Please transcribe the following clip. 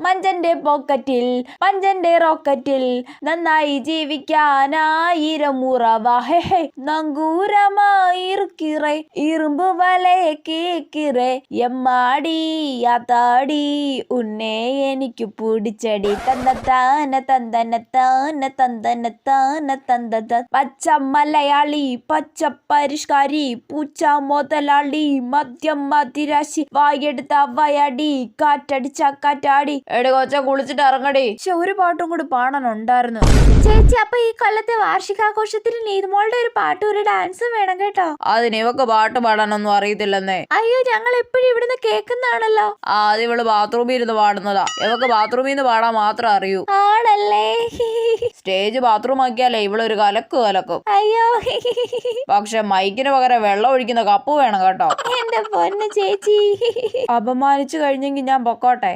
മഞ്ചന്റെ പോക്കറ്റിൽ പഞ്ചന്റെ റോക്കറ്റിൽ നന്നായി ജീവിക്കാനായിരം ഉറവ ഹെ നങ്കൂരമായിറുക്കിറേ ഇരുമ്പ് വലയെ കേക്കിറേ എമ്മാടി യാത്താടി ഉന്നേ എനിക്ക് പിടിച്ചടി തന്നത്താന തന്തനത്താന തന്തനത്താന തന്തത പച്ച മലയാളി പച്ച പരിഷ്കാരി പൂച്ച മുതലാളി മദ്യം മതിരാശി വായെടുത്ത വയടി കാറ്റടിച്ച കാറ്റാടി എടി കൊച്ച കുളിച്ചിട്ട് ഇറങ്ങടി. ഒരു പാട്ടും കൂടി പാടാനുണ്ടായിരുന്നു ചേച്ചി. അപ്പൊ ഈ കൊല്ലത്തെ വാർഷികാഘോഷത്തിൽ നീതുമോളുടെ ഒരു പാട്ടും ഒരു ഡാൻസും വേണം കേട്ടോ. അതിന് ഇവക്ക് പാട്ട് പാടാനൊന്നും അറിയത്തില്ലെന്നേ. അയ്യോ ഞങ്ങൾ എപ്പോഴും ഇവിടുന്ന് കേൾക്കുന്നതാണല്ലോ. അത് ഇവള് ബാത്റൂമിൽ ഇരുന്ന് പാടുന്നതാ. ഇവക്ക് ബാത്റൂമിൽ നിന്ന് പാടാൻ മാത്രം അറിയൂ. ആണല്ലേ. സ്റ്റേജ് ബാത്റൂം ആക്കിയാലേ ഇവളൊരു കലക്കും. അയ്യോ പക്ഷെ മൈക്കിന് പകരം വെള്ളം ഒഴിക്കുന്ന കപ്പ് വേണം കേട്ടോ. എന്റെ പൊന്ന് ചേച്ചി. അപമാനിച്ചു കഴിഞ്ഞെങ്കിൽ ഞാൻ പൊക്കോട്ടെ.